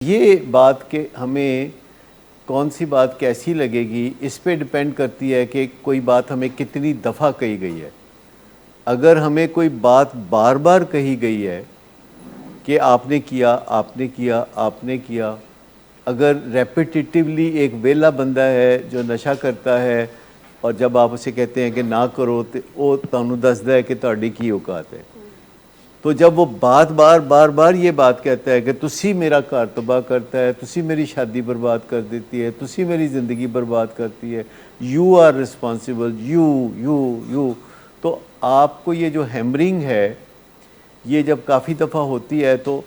یہ بات کہ ہمیں کون سی بات کیسی لگے گی اس پہ ڈیپینڈ کرتی ہے کہ کوئی بات ہمیں کتنی دفعہ کہی گئی ہے۔ اگر ہمیں کوئی بات بار بار کہی گئی ہے کہ آپ نے کیا، آپ نے کیا، آپ نے کیا، اگر ریپیٹیٹیولی ایک ویلا بندہ ہے جو نشہ کرتا ہے اور جب آپ اسے کہتے ہیں کہ نہ کرو تو وہ تانوں دسدا ہے کہ تہاڈی کی اوقات ہے، تو جب وہ بار بار یہ بات کہتا ہے کہ تسی میرا گھر تباہ کرتا ہے، تسی میری شادی برباد کر دیتی ہے، تسی میری زندگی برباد کرتی ہے، یو آر رسپانسیبل، یو، تو آپ کو یہ جو ہیمرنگ ہے یہ جب کافی دفعہ ہوتی ہے تو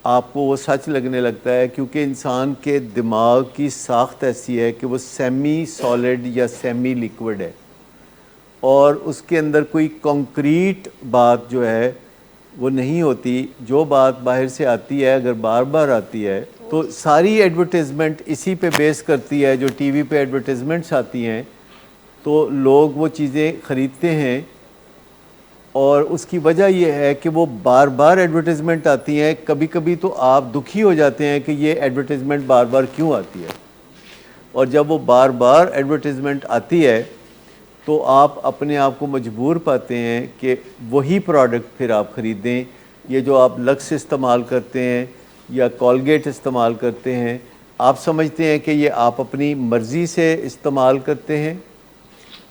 آپ کو وہ سچ لگنے لگتا ہے، کیونکہ انسان کے دماغ کی ساخت ایسی ہے کہ وہ سیمی سالڈ یا سیمی لیکوڈ ہے، اور اس کے اندر کوئی کنکریٹ بات جو ہے وہ نہیں ہوتی۔ جو بات باہر سے آتی ہے اگر بار بار آتی ہے تو ساری ایڈورٹیزمنٹ اسی پہ بیس کرتی ہے، جو ٹی وی پہ ایڈورٹیزمنٹس آتی ہیں تو لوگ وہ چیزیں خریدتے ہیں، اور اس کی وجہ یہ ہے کہ وہ بار بار ایڈورٹیزمنٹ آتی ہیں۔ کبھی کبھی تو آپ دکھی ہو جاتے ہیں کہ یہ ایڈورٹیزمنٹ بار بار کیوں آتی ہے، اور جب وہ بار بار ایڈورٹیزمنٹ آتی ہے تو آپ اپنے آپ کو مجبور پاتے ہیں کہ وہی پروڈکٹ پھر آپ خریدیں۔ یہ جو آپ لکس استعمال کرتے ہیں یا کولگیٹ استعمال کرتے ہیں، آپ سمجھتے ہیں کہ یہ آپ اپنی مرضی سے استعمال کرتے ہیں،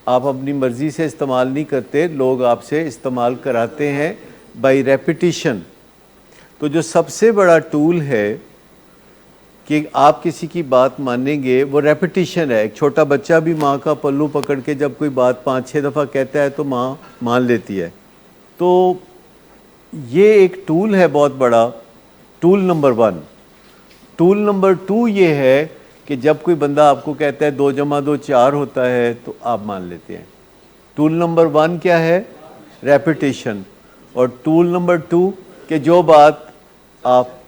آپ اپنی مرضی سے استعمال نہیں کرتے، لوگ آپ سے استعمال کراتے ہیں بائی ریپیٹیشن۔ تو جو سب سے بڑا ٹول ہے کہ آپ کسی کی بات مانیں گے وہ ریپیٹیشن ہے۔ ایک چھوٹا بچہ بھی ماں کا پلو پکڑ کے جب کوئی بات 5-6 دفعہ کہتا ہے تو ماں مان لیتی ہے۔ تو یہ ایک ٹول ہے بہت بڑا، ٹول نمبر 1۔ ٹول نمبر 2 یہ ہے کہ جب کوئی بندہ آپ کو کہتا ہے 2 + 2 4 ہوتا ہے تو آپ مان لیتے ہیں۔ ٹول نمبر 1 کیا ہے؟ ریپیٹیشن۔ اور ٹول نمبر 2 کہ جو بات آپ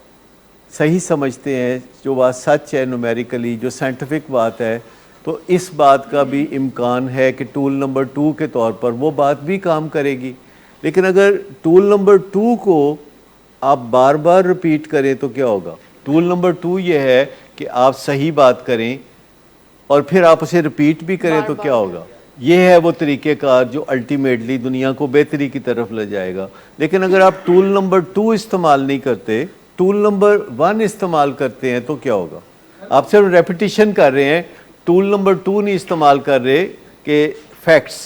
صحیح سمجھتے ہیں، جو بات سچ ہے نومیریکلی، جو سائنٹیفک بات ہے، تو اس بات کا بھی امکان ہے کہ ٹول نمبر 2 کے طور پر وہ بات بھی کام کرے گی۔ لیکن اگر ٹول نمبر 2 کو آپ بار بار رپیٹ کریں تو کیا ہوگا؟ ٹول نمبر 2 یہ ہے کہ آپ صحیح بات کریں اور پھر آپ اسے رپیٹ بھی کریں تو کیا ہوگا؟ یہ ہے وہ طریقہ کار جو الٹیمیٹلی دنیا کو بہتری کی طرف لے جائے گا۔ لیکن اگر آپ ٹول نمبر 2 استعمال نہیں کرتے، ٹول نمبر 1 استعمال کرتے ہیں تو کیا ہوگا؟ آپ صرف ریپیٹیشن کر رہے ہیں، ٹول نمبر 2 نہیں استعمال کر رہے کہ فیکٹس۔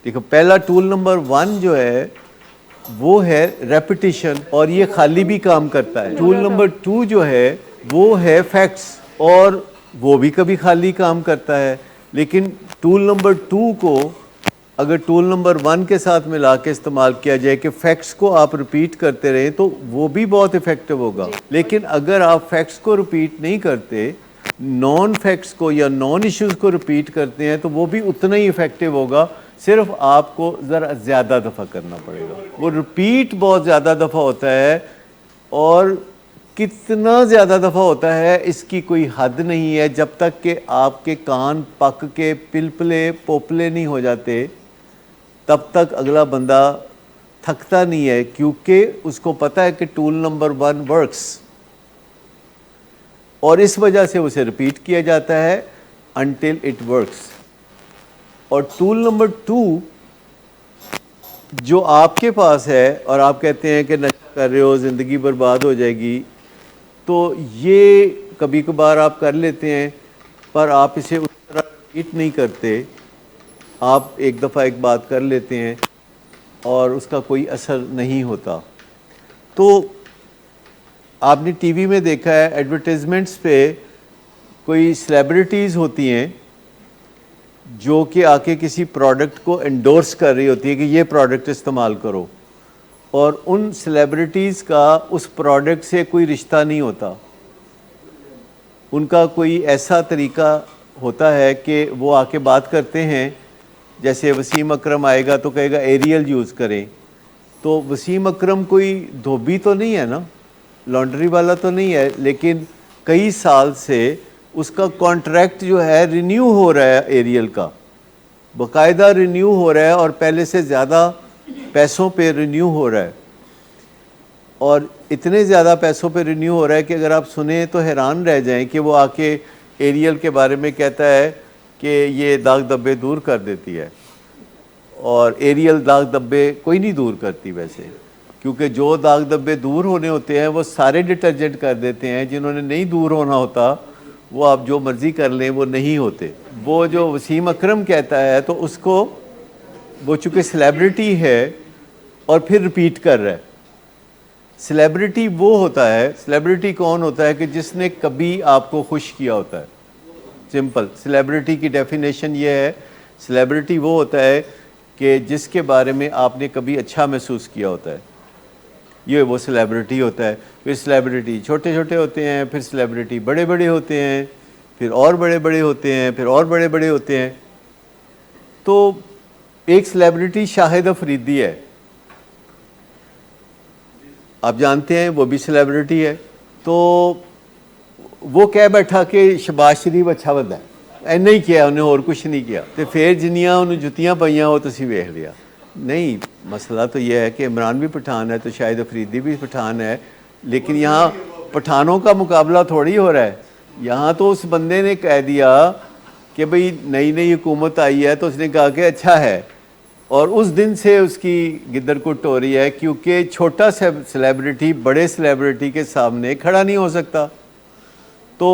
دیکھو، پہلا ٹول نمبر 1 جو ہے وہ ہے ریپیٹیشن، اور یہ خالی بھی کام کرتا ہے۔ ٹول نمبر 2 جو ہے وہ ہے فیکٹس، اور وہ بھی کبھی خالی کام کرتا ہے۔ لیکن ٹول نمبر 2 کو اگر ٹول نمبر 1 کے ساتھ ملا کے استعمال کیا جائے کہ فیکٹس کو آپ رپیٹ کرتے رہیں تو وہ بھی بہت افیکٹو ہوگا۔ لیکن اگر آپ فیکٹس کو رپیٹ نہیں کرتے، نان فیکٹس کو یا نان ایشوز کو رپیٹ کرتے ہیں تو وہ بھی اتنا ہی افیکٹو ہوگا، صرف آپ کو ذرا زیادہ دفعہ کرنا پڑے گا۔ وہ رپیٹ بہت زیادہ دفعہ ہوتا ہے، اور کتنا زیادہ دفعہ ہوتا ہے اس کی کوئی حد نہیں ہے۔ جب تک کہ آپ کے کان پک کے پلپلے پوپلے نہیں ہو جاتے تب تک اگلا بندہ تھکتا نہیں ہے، کیونکہ اس کو پتہ ہے کہ ٹول نمبر 1 ورکس، اور اس وجہ سے اسے رپیٹ کیا جاتا ہے until it works۔ اور ٹول نمبر 2 جو آپ کے پاس ہے اور آپ کہتے ہیں کہ نشہ کر رہے ہو زندگی برباد ہو جائے گی، تو یہ کبھی کبھار آپ کر لیتے ہیں، پر آپ اسے اس طرح رپیٹ نہیں کرتے۔ آپ ایک دفعہ ایک بات کر لیتے ہیں اور اس کا کوئی اثر نہیں ہوتا۔ تو آپ نے ٹی وی میں دیکھا ہے ایڈورٹیزمنٹس پہ کوئی سیلیبریٹیز ہوتی ہیں جو کہ آ کے کسی پروڈکٹ کو انڈورس کر رہی ہوتی ہے کہ یہ پروڈکٹ استعمال کرو، اور ان سیلیبریٹیز کا اس پروڈکٹ سے کوئی رشتہ نہیں ہوتا۔ ان کا کوئی ایسا طریقہ ہوتا ہے کہ وہ آ کے بات کرتے ہیں، جیسے وسیم اکرم آئے گا تو کہے گا ایریل یوز کریں، تو وسیم اکرم کوئی دھوبی تو نہیں ہے نا، لانڈری والا تو نہیں ہے، لیکن کئی سال سے اس کا کانٹریکٹ جو ہے رینیو ہو رہا ہے، ایریل کا باقاعدہ رینیو ہو رہا ہے، اور پہلے سے زیادہ پیسوں پہ رینیو ہو رہا ہے۔ اور اتنے زیادہ پیسوں پہ رینیو ہو رہا ہے کہ اگر آپ سنیں تو حیران رہ جائیں کہ وہ آ کے ایریل کے بارے میں کہتا ہے کہ یہ داغ دھبے دور کر دیتی ہے، اور ایریل داغ دھبے کوئی نہیں دور کرتی ویسے، کیونکہ جو داغ دھبے دور ہونے ہوتے ہیں وہ سارے ڈٹرجنٹ کر دیتے ہیں، جنہوں نے نہیں دور ہونا ہوتا وہ آپ جو مرضی کر لیں وہ نہیں ہوتے۔ وہ جو وسیم اکرم کہتا ہے تو اس کو، وہ چونکہ سیلیبریٹی ہے اور پھر ریپیٹ کر رہا ہے۔ سیلیبریٹی وہ ہوتا ہے، سیلیبریٹی کون ہوتا ہے کہ جس نے کبھی آپ کو خوش کیا ہوتا ہے، سمپل۔ سیلیبریٹی کی ڈیفینیشن یہ ہے، سیلیبریٹی وہ ہوتا ہے کہ جس کے بارے میں آپ نے کبھی اچھا محسوس کیا ہوتا ہے، یہ وہ سیلیبریٹی ہوتا ہے۔ پھر سیلیبریٹی چھوٹے چھوٹے ہوتے ہیں، پھر سیلیبریٹی بڑے بڑے ہوتے ہیں، پھر اور بڑے بڑے ہوتے ہیں، پھر اور بڑے بڑے ہوتے ہیں۔ تو ایک سیلیبریٹی شاہد افریدی ہے، آپ جانتے ہیں، وہ بھی سیلیبریٹی ہے۔ تو وہ کہہ بیٹھا کہ شہباز شریف اچھا بندہ ہے، نہیں کیا انہیں، اور کچھ نہیں کیا، تو پھر جنیاں انہیں جتیاں پائیاں وہ تسی ویکھ لیا۔ نہیں، مسئلہ تو یہ ہے کہ عمران بھی پٹھان ہے تو شاہد افریدی بھی پٹھان ہے، لیکن یہاں پٹھانوں کا مقابلہ تھوڑی ہو رہا ہے۔ یہاں تو اس بندے نے کہہ دیا کہ بھئی نئی نئی حکومت آئی ہے تو اس نے کہا کہ اچھا ہے، اور اس دن سے اس کی گدر کٹ ہو رہی ہے، کیونکہ چھوٹا سیلیبریٹی بڑے سیلیبریٹی کے سامنے کھڑا نہیں ہو سکتا، تو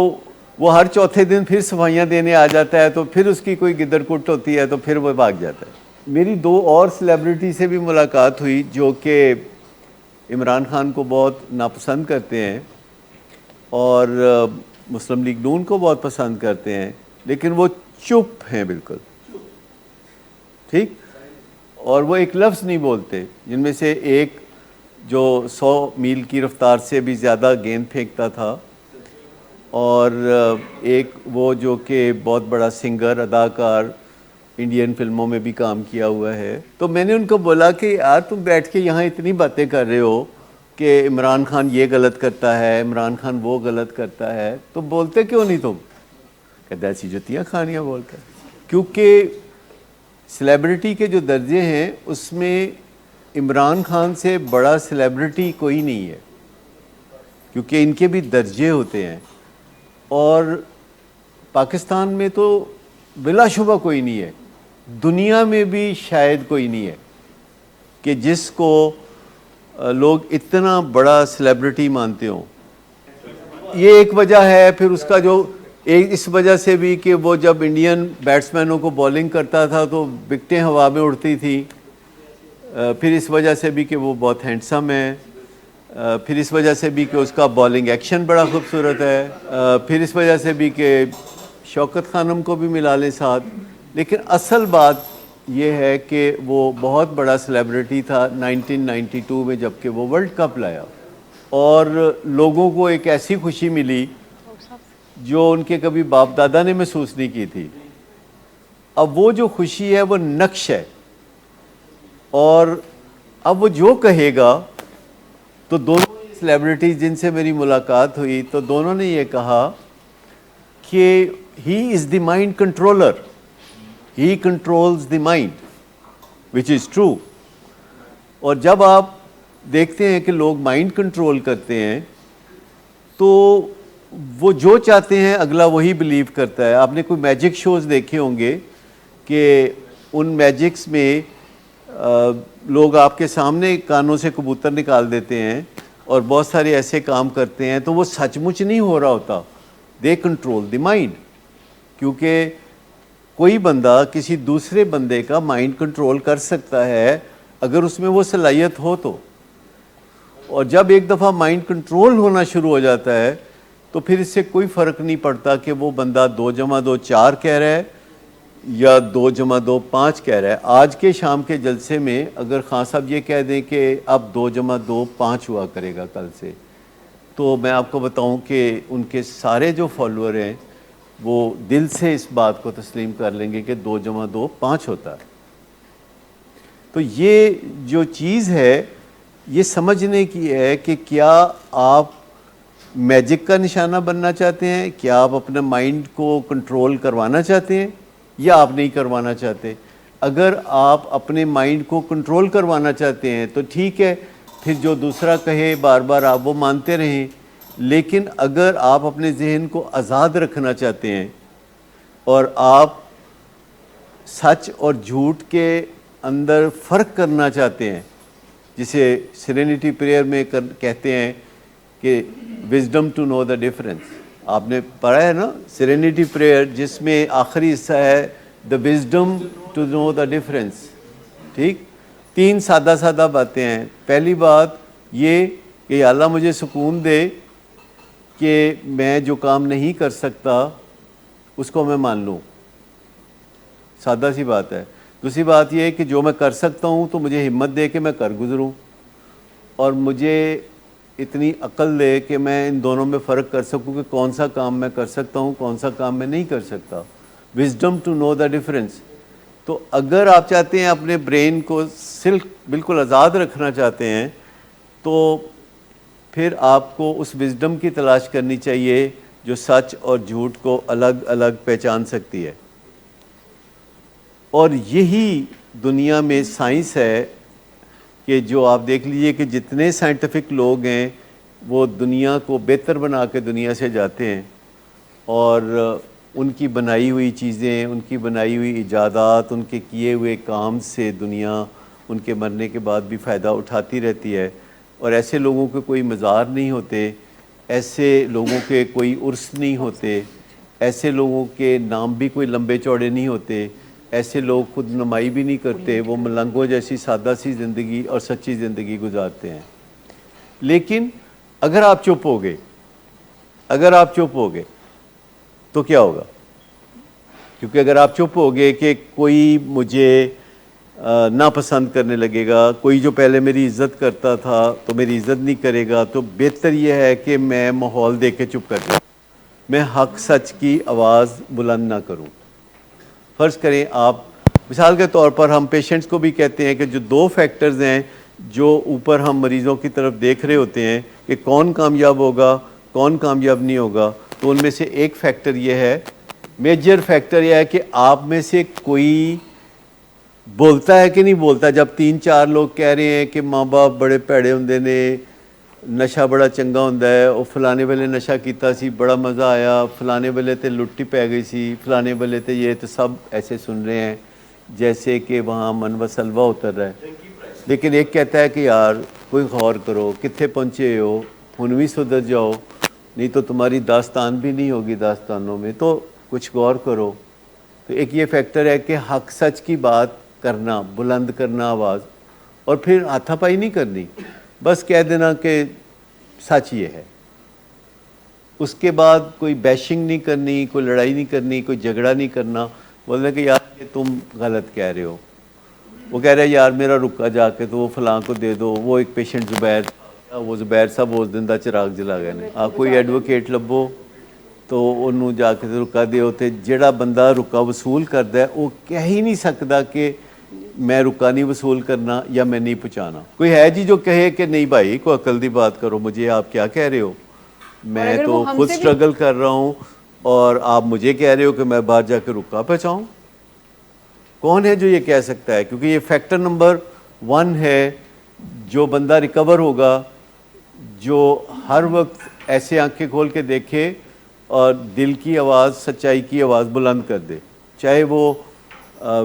وہ ہر چوتھے دن پھر صفائیاں دینے آ جاتا ہے، تو پھر اس کی کوئی گدر کٹ ہوتی ہے تو پھر وہ بھاگ جاتا ہے۔ میری دو اور سیلیبریٹی سے بھی ملاقات ہوئی جو کہ عمران خان کو بہت ناپسند کرتے ہیں اور مسلم لیگ نون کو بہت پسند کرتے ہیں، لیکن وہ چپ ہیں بالکل، ٹھیک، اور وہ ایک لفظ نہیں بولتے۔ جن میں سے ایک جو 100 میل کی رفتار سے بھی زیادہ گیند پھینکتا تھا، اور ایک وہ جو کہ بہت بڑا سنگر، اداکار، انڈین فلموں میں بھی کام کیا ہوا ہے۔ تو میں نے ان کو بولا کہ یار تم بیٹھ کے یہاں اتنی باتیں کر رہے ہو کہ عمران خان یہ غلط کرتا ہے، عمران خان وہ غلط کرتا ہے، تو بولتے کیوں نہیں تم؟ کہتے ایسی جتیاں کھانیاں بول کر۔ کیونکہ سیلیبریٹی کے جو درجے ہیں اس میں عمران خان سے بڑا سیلیبریٹی کوئی نہیں ہے، کیونکہ ان کے بھی درجے ہوتے ہیں، اور پاکستان میں تو بلا شبہ کوئی نہیں ہے، دنیا میں بھی شاید کوئی نہیں ہے کہ جس کو لوگ اتنا بڑا سیلیبریٹی مانتے ہوں۔ یہ ایک وجہ ہے، پھر اس کا جو اس وجہ سے بھی کہ وہ جب انڈین بیٹسمینوں کو بولنگ کرتا تھا تو وکٹیں ہوا میں اڑتی تھیں، پھر اس وجہ سے بھی کہ وہ بہت ہینڈسم ہے، پھر اس وجہ سے بھی کہ اس کا بالنگ ایکشن بڑا خوبصورت ہے، پھر اس وجہ سے بھی کہ شوکت خانم کو بھی ملا لیں ساتھ۔ لیکن اصل بات یہ ہے کہ وہ بہت بڑا سیلیبریٹی تھا 1992 میں جب کہ وہ ورلڈ کپ لایا، اور لوگوں کو ایک ایسی خوشی ملی جو ان کے کبھی باپ دادا نے محسوس نہیں کی تھی۔ اب وہ جو خوشی ہے وہ نقش ہے، اور اب وہ جو کہے گا، تو دونوں سیلیبریٹیز جن سے میری ملاقات ہوئی تو دونوں نے یہ کہا کہ he is the mind controller, he controls the mind, which is true. اور جب آپ دیکھتے ہیں کہ لوگ مائنڈ کنٹرول کرتے ہیں تو وہ جو چاہتے ہیں اگلا وہی بلیو کرتا ہے۔ آپ نے کوئی میجک شوز دیکھے ہوں گے کہ ان میجکس میں لوگ آپ کے سامنے کانوں سے کبوتر نکال دیتے ہیں اور بہت سارے ایسے کام کرتے ہیں، تو وہ سچ مچ نہیں ہو رہا ہوتا، دے کنٹرول دی مائنڈ، کیونکہ کوئی بندہ کسی دوسرے بندے کا مائنڈ کنٹرول کر سکتا ہے اگر اس میں وہ صلاحیت ہو تو۔ اور جب ایک دفعہ مائنڈ کنٹرول ہونا شروع ہو جاتا ہے تو پھر اس سے کوئی فرق نہیں پڑتا کہ وہ بندہ 2+2 4 کہہ رہا ہے یا 2+2 5 کہہ رہا ہے۔ آج کے شام کے جلسے میں اگر خان صاحب یہ کہہ دیں کہ اب 2+2 5 ہوا کرے گا کل سے، تو میں آپ کو بتاؤں کہ ان کے سارے جو فالوور ہیں وہ دل سے اس بات کو تسلیم کر لیں گے کہ 2+2 5 ہوتا ہے۔ تو یہ جو چیز ہے یہ سمجھنے کی ہے کہ کیا آپ میجک کا نشانہ بننا چاہتے ہیں، کیا آپ اپنے مائنڈ کو کنٹرول کروانا چاہتے ہیں یا آپ نہیں کروانا چاہتے۔ اگر آپ اپنے مائنڈ کو کنٹرول کروانا چاہتے ہیں تو ٹھیک ہے، پھر جو دوسرا کہے بار بار آپ وہ مانتے رہیں. لیکن اگر آپ اپنے ذہن کو آزاد رکھنا چاہتے ہیں اور آپ سچ اور جھوٹ کے اندر فرق کرنا چاہتے ہیں، جسے سیرینٹی پریئر میں کہتے ہیں کہ wisdom to know the difference. آپ نے پڑھا ہے نا سیرینٹی پریئر، جس میں آخری حصہ ہے the wisdom to know the difference. ٹھیک، 3 سادہ سادہ باتیں ہیں. پہلی بات یہ کہ یا اللہ مجھے سکون دے کہ میں جو کام نہیں کر سکتا اس کو میں مان لوں. سادہ سی بات ہے. دوسری بات یہ ہے کہ جو میں کر سکتا ہوں تو مجھے ہمت دے کہ میں کر گزروں، اور مجھے اتنی عقل دے کہ میں ان دونوں میں فرق کر سکوں کہ کون سا کام میں کر سکتا ہوں، کون سا کام میں نہیں کر سکتا. Wisdom to know the difference. تو اگر آپ چاہتے ہیں اپنے برین کو بالکل آزاد رکھنا چاہتے ہیں تو پھر آپ کو اس وزڈم کی تلاش کرنی چاہیے جو سچ اور جھوٹ کو الگ الگ پہچان سکتی ہے. اور یہی دنیا میں سائنس ہے کہ جو آپ دیکھ لیجئے کہ جتنے سائنٹیفک لوگ ہیں وہ دنیا کو بہتر بنا کے دنیا سے جاتے ہیں، اور ان کی بنائی ہوئی چیزیں، ان کی بنائی ہوئی ایجادات، ان کے کیے ہوئے کام سے دنیا ان کے مرنے کے بعد بھی فائدہ اٹھاتی رہتی ہے. اور ایسے لوگوں کے کوئی مزار نہیں ہوتے، ایسے لوگوں کے کوئی عرس نہیں ہوتے، ایسے لوگوں کے نام بھی کوئی لمبے چوڑے نہیں ہوتے، ایسے لوگ خود نمائی بھی نہیں کرتے، وہ ملنگوں جیسی سادہ سی زندگی اور سچی زندگی گزارتے ہیں. لیکن اگر آپ چپ ہو گئے تو کیا ہوگا؟ کیونکہ اگر آپ چپ ہو گئے کہ کوئی مجھے ناپسند کرنے لگے گا، کوئی جو پہلے میری عزت کرتا تھا تو میری عزت نہیں کرے گا، تو بہتر یہ ہے کہ میں ماحول دیکھ کے چپ کر جاؤں، میں حق سچ کی آواز بلند نہ کروں. فرض کریں آپ، مثال کے طور پر ہم پیشنٹس کو بھی کہتے ہیں کہ جو 2 فیکٹرز ہیں جو اوپر ہم مریضوں کی طرف دیکھ رہے ہوتے ہیں کہ کون کامیاب ہوگا کون کامیاب نہیں ہوگا، تو ان میں سے ایک فیکٹر یہ ہے، میجر فیکٹر یہ ہے کہ آپ میں سے کوئی بولتا ہے کہ نہیں بولتا. جب 3-4 لوگ کہہ رہے ہیں کہ ماں باپ بڑے پیڑے ہوندے نے، نشہ بڑا چنگا ہوندا ہے، اور فلانے ویلے نشہ کیتا سی بڑا مزہ آیا، فلانے ویلے تے لٹی پی گئی سی، فلانے ویلے تے یہ، تو سب ایسے سن رہے ہیں جیسے کہ وہاں من و سلوہ اتر رہا ہے. لیکن ایک کہتا ہے کہ یار کوئی غور کرو، کتنے پہنچے ہو، ہن بھی سدھر جاؤ، نہیں تو تمہاری داستان بھی نہیں ہوگی داستانوں میں، تو کچھ غور کرو. تو ایک یہ فیکٹر ہے کہ حق سچ کی بات کرنا، بلند کرنا آواز، اور پھر ہاتھا پائی نہیں کرنی، بس کہہ دینا کہ سچ یہ ہے. اس کے بعد کوئی بیشنگ نہیں کرنی، کوئی لڑائی نہیں کرنی، کوئی جھگڑا نہیں کرنا، بولنا کہ یار یہ تم غلط کہہ رہے ہو. وہ کہہ رہے ہیں یار میرا رکا جا کے تو وہ فلاں کو دے دو. وہ ایک پیشنٹ زبیر، وہ زبیر صاحب اس دن دا چراغ جلا گئے نے. آپ کوئی ایڈوکیٹ لبو تو انہوں جا کے رکا دے ہوتے. جڑا بندہ رکا وصول کرتا ہے وہ کہہ ہی نہیں سکتا کہ میں رکا نہیں وصول کرنا یا میں نہیں پہنچانا. کوئی ہے جی جو کہے کہ نہیں بھائی کوئی عقل دی بات کرو، مجھے آپ کیا کہہ رہے ہو، میں تو خود سٹرگل کر رہا ہوں اور آپ مجھے کہہ رہے ہو کہ میں باہر جا کے رکا پہنچاؤں. کون ہے جو یہ کہہ سکتا ہے؟ کیونکہ یہ فیکٹر نمبر 1 ہے. جو بندہ ریکور ہوگا، جو ہر وقت ایسے آنکھیں کھول کے دیکھے اور دل کی آواز، سچائی کی آواز بلند کر دے، چاہے وہ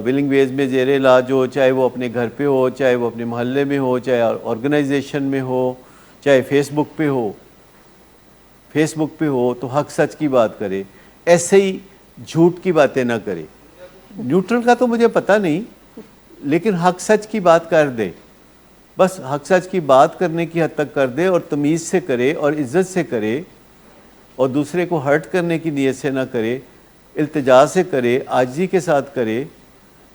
ولنگ ویز میں زیر علاج ہو، چاہے وہ اپنے گھر پہ ہو، چاہے وہ اپنے محلے میں ہو، چاہے آرگنائزیشن میں ہو، چاہے فیس بک پہ ہو تو حق سچ کی بات کرے. ایسے ہی جھوٹ کی باتیں نہ کرے. نیوٹرل کا تو مجھے پتہ نہیں، لیکن حق سچ کی بات کر دے. بس حق سچ کی بات کرنے کی حد تک کر دے، اور تمیز سے کرے اور عزت سے کرے، اور دوسرے کو ہرٹ کرنے کی نیت سے نہ کرے، التجا سے کرے، عاجزی کے ساتھ کرے،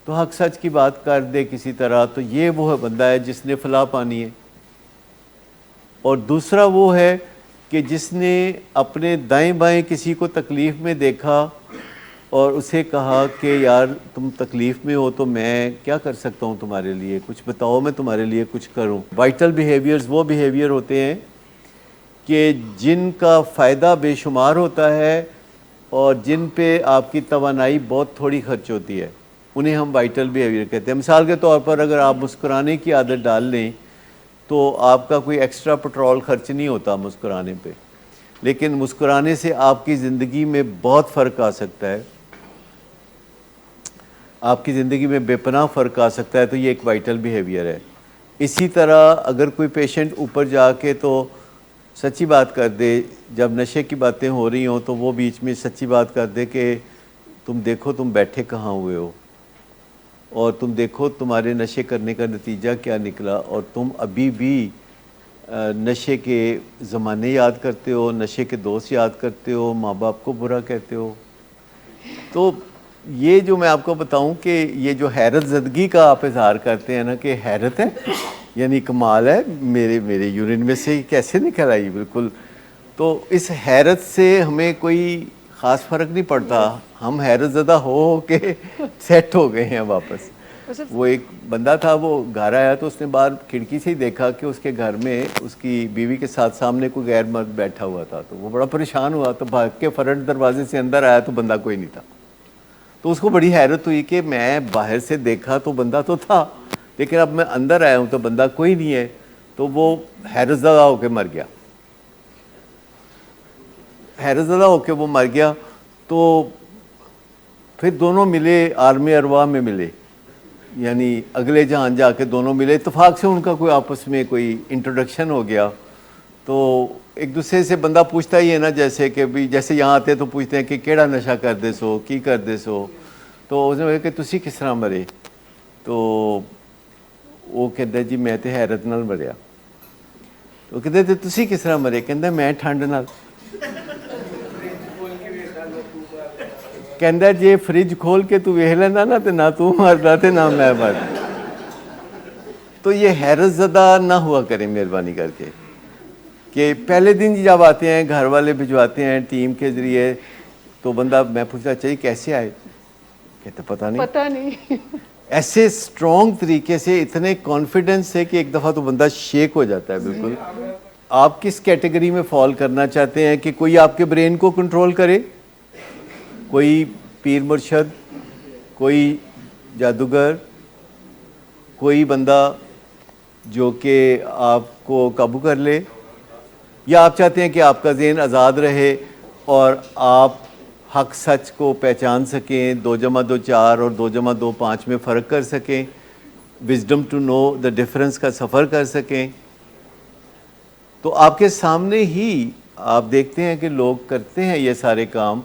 تو حق سچ کی بات کر دے کسی طرح. تو یہ وہ بندہ ہے جس نے فلاح پانی ہے. اور دوسرا وہ ہے کہ جس نے اپنے دائیں بائیں کسی کو تکلیف میں دیکھا اور اسے کہا کہ یار تم تکلیف میں ہو تو میں کیا کر سکتا ہوں تمہارے لیے، کچھ بتاؤ میں تمہارے لیے کچھ کروں. وائٹل بیہیویئرز وہ بیہیویئر ہوتے ہیں کہ جن کا فائدہ بے شمار ہوتا ہے اور جن پہ آپ کی توانائی بہت تھوڑی خرچ ہوتی ہے، انہیں ہم وائٹل بیہیویئر کہتے ہیں. مثال کے طور پر اگر آپ مسکرانے کی عادت ڈال لیں تو آپ کا کوئی ایکسٹرا پٹرول خرچ نہیں ہوتا مسکرانے پہ، لیکن مسکرانے سے آپ کی زندگی میں بہت فرق آ سکتا ہے، آپ کی زندگی میں بے پناہ فرق آ سکتا ہے. تو یہ ایک وائٹل بیہیویئر ہے. اسی طرح اگر کوئی پیشنٹ اوپر جا کے تو سچی بات کر دے، جب نشے کی باتیں ہو رہی ہوں تو وہ بیچ میں سچی بات کر دے کہ تم دیکھو تم بیٹھے کہاں ہوئے ہو، اور تم دیکھو تمہارے نشے کرنے کا نتیجہ کیا نکلا، اور تم ابھی بھی نشے کے زمانے یاد کرتے ہو، نشے کے دوست یاد کرتے ہو، ماں باپ کو برا کہتے ہو. تو یہ جو میں آپ کو بتاؤں کہ یہ جو حیرت زدگی کا آپ اظہار کرتے ہیں نا کہ حیرت ہے، یعنی کمال ہے، میرے یورین میں سے کیسے نکل آئی بالکل. تو اس حیرت سے ہمیں کوئی خاص فرق نہیں پڑتا، ہم حیرت زدہ ہو کے سیٹ ہو گئے ہیں واپس. وہ ایک بندہ تھا، وہ گھر آیا تو اس نے باہر کھڑکی سے ہی دیکھا کہ اس کے گھر میں اس کی بیوی کے ساتھ سامنے کوئی غیر مرد بیٹھا ہوا تھا. تو وہ بڑا پریشان ہوا، تو بھاگ کے فرنٹ دروازے سے اندر آیا تو بندہ کوئی نہیں تھا. تو اس کو بڑی حیرت ہوئی کہ میں باہر سے دیکھا تو بندہ تو تھا، لیکن اب میں اندر آیا ہوں تو بندہ کوئی نہیں ہے. تو وہ حیرت زدہ ہو کے مر گیا، حیرت زدہ ہو کے وہ مر گیا. تو پھر دونوں ملے، عالم ارواح میں ملے، یعنی اگلے جہان جا کے دونوں ملے. اتفاق سے ان کا کوئی آپس میں کوئی انٹروڈکشن ہو گیا. تو ایک دوسرے سے بندہ پوچھتا ہی ہے نا، جیسے کہ بھی جیسے یہاں آتے تو پوچھتے ہیں کہ کیڑا نشہ کردے سو، کی کردے سو. تو اس نے کہا کہ تسی کس طرح مرے. تو وہ کہتا جی میں تے حیرت نال مریا. تو کہتے تھے تسی کس طرح مرے؟ کہتا میں ٹھنڈ نال. کہندا جے فریج کھول کے تو ویکھ لینا نا تے نہ تو مردا تے نہ میں مردا. تو یہ حیرت زدہ نہ ہوا کریں مہربانی کر کے، کہ پہلے دن جب آتے ہیں گھر والے بھجواتے ہیں ٹیم کے ذریعے، تو بندہ میں پوچھتا چاہیے کیسے آئے، کہتے پتہ نہیں. ایسے اسٹرانگ طریقے سے، اتنے کانفیڈنس سے کہ ایک دفعہ تو بندہ شیک ہو جاتا ہے بالکل. آپ کس کیٹیگری میں فال کرنا چاہتے ہیں؟ کہ کوئی آپ کے برین کو کنٹرول کرے، کوئی پیر مرشد، کوئی جادوگر، کوئی بندہ جو کہ آپ کو قابو کر لے، یا آپ چاہتے ہیں کہ آپ کا ذہن آزاد رہے اور آپ حق سچ کو پہچان سکیں، 2+2=4 اور 2+2=5 میں فرق کر سکیں، wisdom to know the difference کا سفر کر سکیں. تو آپ کے سامنے ہی آپ دیکھتے ہیں کہ لوگ کرتے ہیں یہ سارے کام،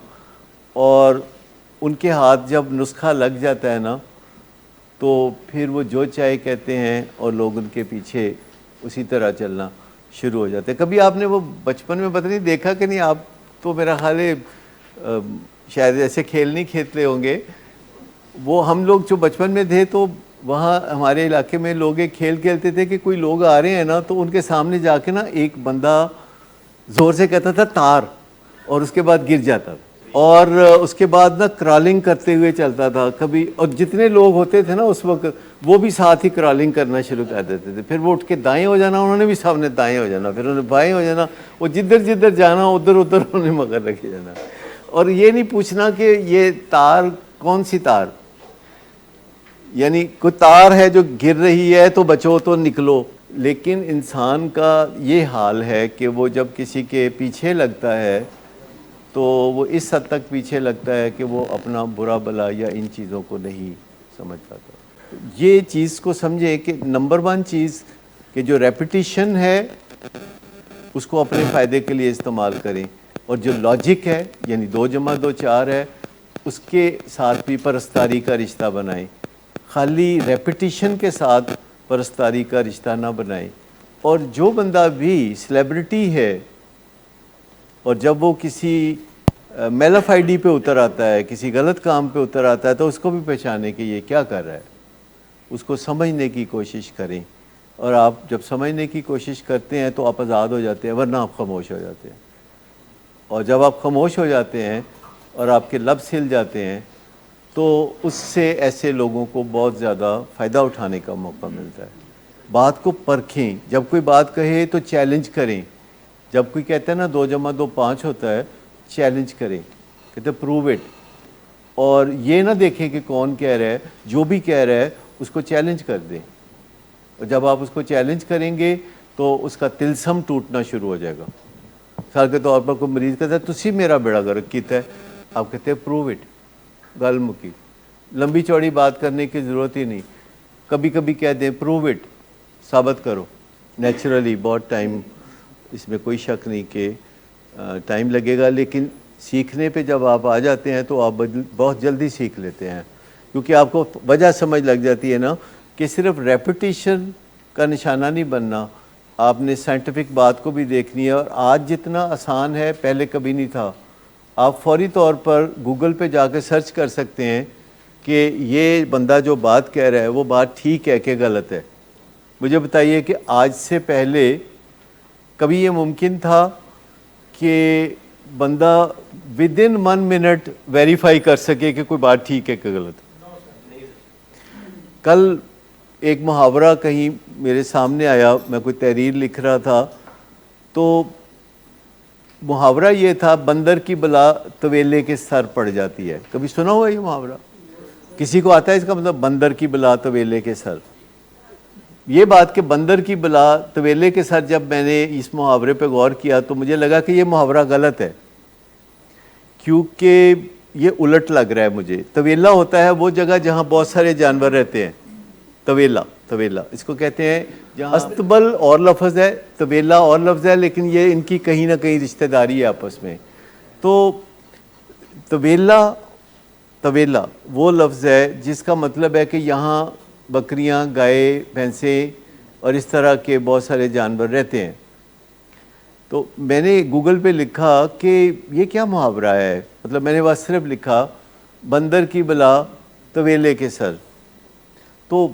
اور ان کے ہاتھ جب نسخہ لگ جاتا ہے نا تو پھر وہ جو چاہے کہتے ہیں اور لوگ ان کے پیچھے اسی طرح چلنا شروع ہو جاتے ہیں. کبھی آپ نے وہ بچپن میں پتہ نہیں دیکھا کہ نہیں، آپ تو میرا خیال ہے شاید ایسے کھیل نہیں کھیلتے ہوں گے. وہ ہم لوگ جو بچپن میں تھے تو وہاں ہمارے علاقے میں لوگ ایک کھیل کھیلتے تھے کہ کوئی لوگ آ رہے ہیں نا تو ان کے سامنے جا کے نا ایک بندہ زور سے کہتا تھا تار، اور اس کے بعد گر جاتا تھا، اور اس کے بعد نا کرالنگ کرتے ہوئے چلتا تھا کبھی. اور جتنے لوگ ہوتے تھے نا اس وقت وہ بھی ساتھ ہی کرالنگ کرنا شروع کر دیتے تھے. پھر وہ اٹھ کے دائیں ہو جانا، انہوں نے بھی سامنے دائیں ہو جانا، پھر انہوں نے بائیں ہو جانا، وہ جدھر جدھر جانا ادھر ادھر انہوں نے مگر رکھے جانا. اور یہ نہیں پوچھنا کہ یہ تار کون سی تار، یعنی کوئی تار ہے جو گر رہی ہے تو بچو تو نکلو. لیکن انسان کا یہ حال ہے کہ وہ جب کسی کے پیچھے لگتا ہے تو وہ اس حد تک پیچھے لگتا ہے کہ وہ اپنا برا بلا یا ان چیزوں کو نہیں سمجھ پاتا. یہ چیز کو سمجھیں کہ نمبر 1 چیز کہ جو ریپیٹیشن ہے اس کو اپنے فائدے کے لیے استعمال کریں، اور جو لاجک ہے یعنی 2+2=4 ہے اس کے ساتھ بھی پرستاری کا رشتہ بنائیں. خالی ریپیٹیشن کے ساتھ پرستاری کا رشتہ نہ بنائیں. اور جو بندہ بھی سیلیبریٹی ہے اور جب وہ کسی میل آف آئی ڈی پہ اتر آتا ہے، کسی غلط کام پہ اتر آتا ہے، تو اس کو بھی پہچانے کہ یہ کیا کر رہا ہے، اس کو سمجھنے کی کوشش کریں. اور آپ جب سمجھنے کی کوشش کرتے ہیں تو آپ آزاد ہو جاتے ہیں، ورنہ آپ خاموش ہو جاتے ہیں. اور جب آپ خاموش ہو جاتے ہیں اور آپ کے لب ہل جاتے ہیں تو اس سے ایسے لوگوں کو بہت زیادہ فائدہ اٹھانے کا موقع ملتا ہے. بات کو پرکھیں، جب کوئی بات کہے تو چیلنج کریں. جب کوئی کہتا ہے نا 2+2=5 ہوتا ہے، چیلنج کریں، کہتے پروو اٹ. اور یہ نہ دیکھیں کہ کون کہہ رہا ہے، جو بھی کہہ رہا ہے اس کو چیلنج کر دیں. اور جب آپ اس کو چیلنج کریں گے تو اس کا تلسم ٹوٹنا شروع ہو جائے گا. مثال کے طور پر کوئی مریض کہتا ہے تسی میرا بیڑا گرک کیتا ہے, آپ کہتے ہیں پروو اٹ, گل مکی, لمبی چوڑی بات کرنے کی ضرورت ہی نہیں. کبھی کبھی کہہ دیں پروو اٹ, ثابت کرو. نیچرلی بہت ٹائم, اس میں کوئی شک نہیں کہ ٹائم لگے گا, لیکن سیکھنے پہ جب آپ آ جاتے ہیں تو آپ بہت جلدی سیکھ لیتے ہیں, کیونکہ آپ کو وجہ سمجھ لگ جاتی ہے نا کہ صرف ریپیٹیشن کا نشانہ نہیں بننا, آپ نے سائنٹیفک بات کو بھی دیکھنی ہے. اور آج جتنا آسان ہے پہلے کبھی نہیں تھا. آپ فوری طور پر گوگل پہ جا کے سرچ کر سکتے ہیں کہ یہ بندہ جو بات کہہ رہا ہے وہ بات ٹھیک ہے کہ غلط ہے. مجھے بتائیے کہ آج سے پہلے کبھی یہ ممکن تھا کہ بندہ ود ان 1 منٹ ویریفائی کر سکے کہ کوئی بات ٹھیک ہے کہ غلط؟ کل ایک محاورہ کہیں میرے سامنے آیا, میں کوئی تحریر لکھ رہا تھا, تو محاورہ یہ تھا بندر کی بلا طویلے کے سر پڑ جاتی ہے. کبھی سنا ہوا یہ محاورہ؟ کسی کو آتا ہے اس کا مطلب بندر کی بلا طویلے کے سر؟ یہ بات کہ بندر کی بلا طویلے کے سر, جب میں نے اس محاورے پہ غور کیا تو مجھے لگا کہ یہ محاورہ غلط ہے, کیونکہ یہ الٹ لگ رہا ہے مجھے. طویلا ہوتا ہے وہ جگہ جہاں بہت سارے جانور رہتے ہیں, طویلا اس کو کہتے ہیں. استبل اور لفظ ہے, طویلا اور لفظ ہے, لیکن یہ ان کی کہیں نہ کہیں رشتہ داری ہے آپس میں. تو طویلا وہ لفظ ہے جس کا مطلب ہے کہ یہاں بکریاں, گائے, بھینسیں اور اس طرح کے بہت سارے جانور رہتے ہیں. تو میں نے گوگل پہ لکھا کہ یہ کیا محاورہ ہے, مطلب میں نے بس صرف لکھا بندر کی بلا طویلے کے سر. تو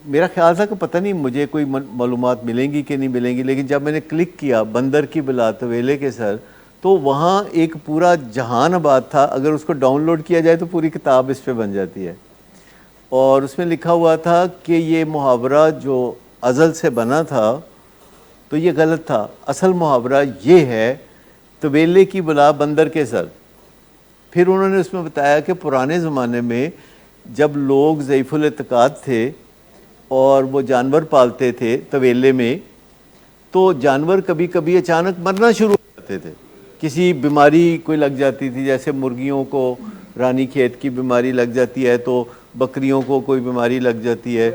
میرا خیال تھا کہ پتہ نہیں مجھے کوئی معلومات ملیں گی کہ نہیں ملیں گی, لیکن جب میں نے کلک کیا بندر کی بلا طویلے کے سر تو وہاں ایک پورا جہان آباد تھا. اگر اس کو ڈاؤن لوڈ کیا جائے تو پوری کتاب اس پہ بن جاتی ہے. اور اس میں لکھا ہوا تھا کہ یہ محاورہ جو ازل سے بنا تھا تو یہ غلط تھا. اصل محاورہ یہ ہے طویلے کی بلا بندر کے سر. پھر انہوں نے اس میں بتایا کہ پرانے زمانے میں جب لوگ ضعیف الاعتقاد تھے اور وہ جانور پالتے تھے طویلے میں, تو جانور کبھی کبھی اچانک مرنا شروع ہو جاتے تھے. کسی بیماری کوئی لگ جاتی تھی, جیسے مرغیوں کو رانی کھیت کی بیماری لگ جاتی ہے, تو بکریوں کو کوئی بیماری لگ جاتی ہے.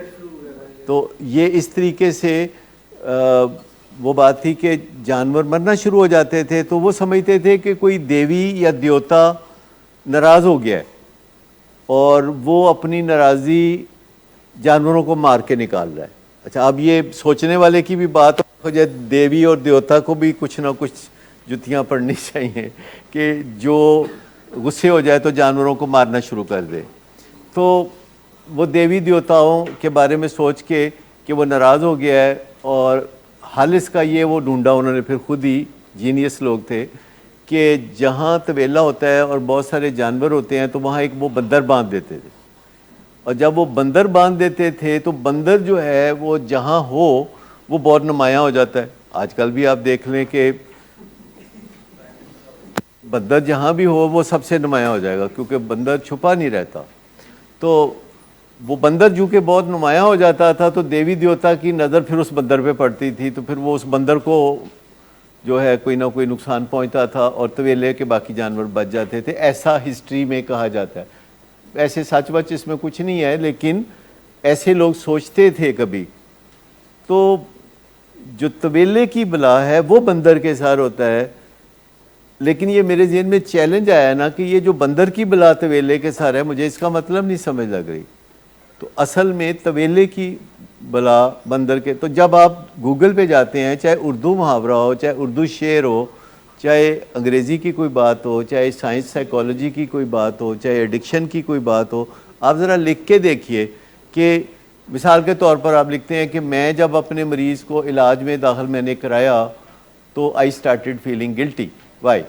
تو یہ اس طریقے سے وہ بات تھی کہ جانور مرنا شروع ہو جاتے تھے, تو وہ سمجھتے تھے کہ کوئی دیوی یا دیوتا ناراض ہو گیا ہے اور وہ اپنی ناراضی جانوروں کو مار کے نکال رہا ہے. اچھا, اب یہ سوچنے والے کی بھی بات ہو جائے, دیوی اور دیوتا کو بھی کچھ نہ کچھ جتیاں پڑنی چاہیے کہ جو غصے ہو جائے تو جانوروں کو مارنا شروع کر دے. تو وہ دیوی دیوتاؤں کے بارے میں سوچ کے کہ وہ ناراض ہو گیا ہے, اور حل اس کا یہ وہ ڈھونڈا انہوں نے, پھر خود ہی جینیس لوگ تھے, کہ جہاں طویلا ہوتا ہے اور بہت سارے جانور ہوتے ہیں تو وہاں ایک وہ بندر باندھ دیتے تھے. اور جب وہ بندر باندھ دیتے تھے تو بندر جو ہے وہ جہاں ہو وہ بہت نمایاں ہو جاتا ہے. آج کل بھی آپ دیکھ لیں کہ بندر جہاں بھی ہو وہ سب سے نمایاں ہو جائے گا, کیونکہ بندر چھپا نہیں رہتا. تو وہ بندر جو کہ بہت نمایاں ہو جاتا تھا تو دیوی دیوتا کی نظر پھر اس بندر پہ پڑتی تھی, تو پھر وہ اس بندر کو جو ہے کوئی نہ کوئی نقصان پہنچتا تھا اور طویلے کے باقی جانور بچ جاتے تھے. ایسا ہسٹری میں کہا جاتا ہے. ایسے سچ بچ اس میں کچھ نہیں ہے, لیکن ایسے لوگ سوچتے تھے کبھی. تو جو طویلے کی بلا ہے وہ بندر کے سار ہوتا ہے, لیکن یہ میرے ذہن میں چیلنج آیا نا کہ یہ جو بندر کی بلا طویلے کے سار ہے, مجھے اس کا مطلب نہیں سمجھ لگ رہی. تو اصل میں طویلے کی بلا بندر کے, تو جب آپ گوگل پہ جاتے ہیں, چاہے اردو محاورہ ہو, چاہے اردو شعر ہو, چاہے انگریزی کی کوئی بات ہو, چاہے سائنس سائیکالوجی کی کوئی بات ہو, چاہے ایڈکشن کی کوئی بات ہو, آپ ذرا لکھ کے دیکھیے کہ مثال کے طور پر آپ لکھتے ہیں کہ میں جب اپنے مریض کو علاج میں داخل میں نے کرایا تو I started feeling guilty, why.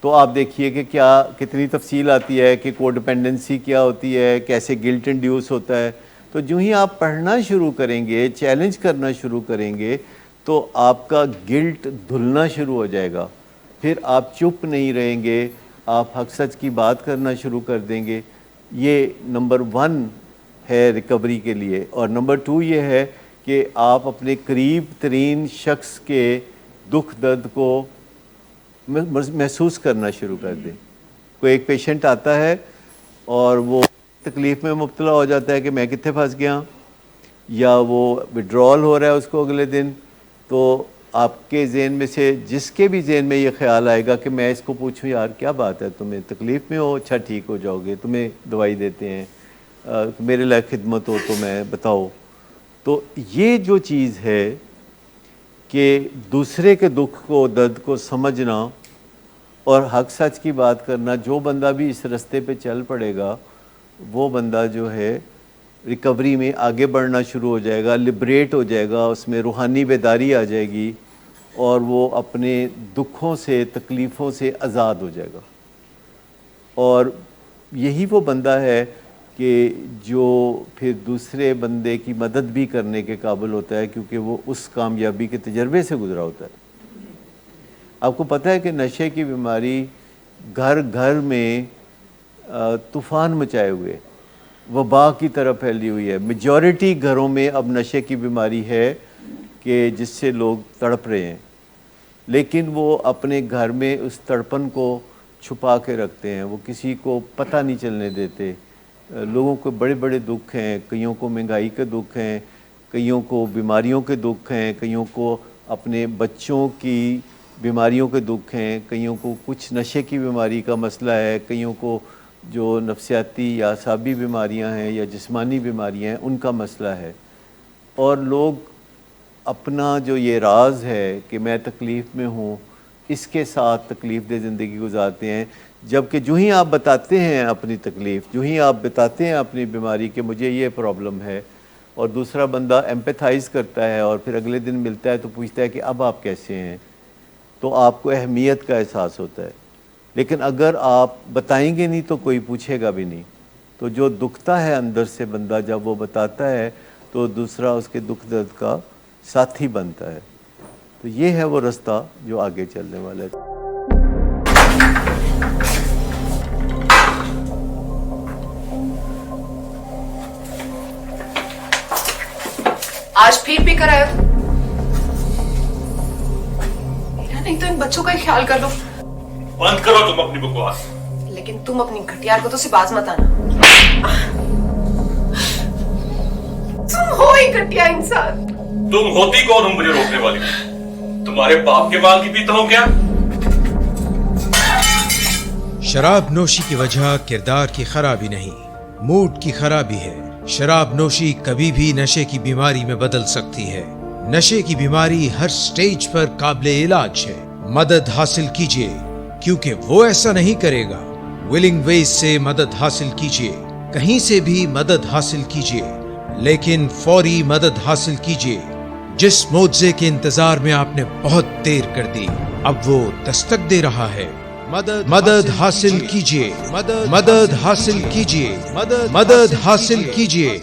تو آپ دیکھیے کہ کیا کتنی تفصیل آتی ہے کہ کو ڈپینڈنسی کیا ہوتی ہے, کیسے گلٹ انڈیوس ہوتا ہے. تو جو ہی آپ پڑھنا شروع کریں گے, چیلنج کرنا شروع کریں گے, تو آپ کا گلٹ دھلنا شروع ہو جائے گا. پھر آپ چپ نہیں رہیں گے, آپ حق سچ کی بات کرنا شروع کر دیں گے. یہ نمبر 1 ہے ریکوری کے لیے. اور نمبر 2 یہ ہے کہ آپ اپنے قریب ترین شخص کے دکھ درد کو محسوس کرنا شروع کر دیں. کوئی ایک پیشنٹ آتا ہے اور وہ تکلیف میں مبتلا ہو جاتا ہے کہ میں کتنے پھنس گیا, یا وہ وڈرال ہو رہا ہے اس کو اگلے دن, تو آپ کے ذہن میں سے جس کے بھی ذہن میں یہ خیال آئے گا کہ میں اس کو پوچھوں یار کیا بات ہے, تمہیں تکلیف میں ہو, اچھا ٹھیک ہو جاؤ گے, تمہیں دوائی دیتے ہیں, میرے لائق خدمت ہو تو میں بتاؤ. تو یہ جو چیز ہے کہ دوسرے کے دکھ کو درد کو سمجھنا اور حق سچ کی بات کرنا, جو بندہ بھی اس رستے پہ چل پڑے گا وہ بندہ جو ہے ریکوری میں آگے بڑھنا شروع ہو جائے گا, لبریٹ ہو جائے گا, اس میں روحانی بیداری آ جائے گی اور وہ اپنے دکھوں سے تکلیفوں سے آزاد ہو جائے گا. اور یہی وہ بندہ ہے کہ جو پھر دوسرے بندے کی مدد بھی کرنے کے قابل ہوتا ہے, کیونکہ وہ اس کامیابی کے تجربے سے گزرا ہوتا ہے. آپ کو پتہ ہے کہ نشے کی بیماری گھر گھر میں طوفان مچائے ہوئے وبا کی طرح پھیلی ہوئی ہے. میجورٹی گھروں میں اب نشے کی بیماری ہے کہ جس سے لوگ تڑپ رہے ہیں, لیکن وہ اپنے گھر میں اس تڑپن کو چھپا کے رکھتے ہیں, وہ کسی کو پتہ نہیں چلنے دیتے. لوگوں کو بڑے بڑے دکھ ہیں, کئیوں کو مہنگائی کے دکھ ہیں, کئیوں کو بیماریوں کے دکھ ہیں, کئیوں کو اپنے بچوں کی بیماریوں کے دکھ ہیں, کئیوں کو کچھ نشے کی بیماری کا مسئلہ ہے, کئیوں کو جو نفسیاتی یا اعصابی بیماریاں ہیں یا جسمانی بیماریاں ہیں ان کا مسئلہ ہے. اور لوگ اپنا جو یہ راز ہے کہ میں تکلیف میں ہوں اس کے ساتھ تکلیف دہ زندگی گزارتے ہیں, جبکہ جو ہی آپ بتاتے ہیں اپنی تکلیف, جو ہی آپ بتاتے ہیں اپنی بیماری کہ مجھے یہ پرابلم ہے, اور دوسرا بندہ ایمپیتھائز کرتا ہے اور پھر اگلے دن ملتا ہے تو پوچھتا ہے کہ اب آپ کیسے ہیں, تو آپ کو اہمیت کا احساس ہوتا ہے. لیکن اگر آپ بتائیں گے نہیں تو کوئی پوچھے گا بھی نہیں. تو جو دکھتا ہے اندر سے بندہ جب وہ بتاتا ہے تو دوسرا اس کے دکھ درد کا ساتھی بنتا ہے. تو یہ ہے وہ رستہ جو آگے چلنے والا ہے. آج پھر پی کر آئے ہو؟ نہیں تو ان بچوں کا ہی خیال کر لو. بند کرو تم اپنی بکواس. لیکن تم اپنی گھٹیا حرکتوں سے باز مت آنا. تم ہو ہی گھٹیا انسان. تم ہوتی کون ہو مجھے روکنے والی؟ تمہارے باپ کے مال کی پیتا ہوں کیا؟ شراب نوشی کی وجہ کردار کی خرابی نہیں, موڈ کی خرابی ہے. شراب نوشی کبھی بھی نشے کی بیماری میں بدل سکتی ہے. نشے کی بیماری ہر سٹیج پر قابل علاج ہے. مدد حاصل کیجیے کیونکہ وہ ایسا نہیں کرے گا. ولنگ ویز سے مدد حاصل کیجیے, کہیں سے بھی مدد حاصل کیجیے, لیکن فوری مدد حاصل کیجیے. جس معجزے کے انتظار میں آپ نے بہت دیر کر دی اب وہ دستک دے رہا ہے. مدد حاصل کیجیے, مدد حاصل کیجیے, مدد حاصل کیجیے.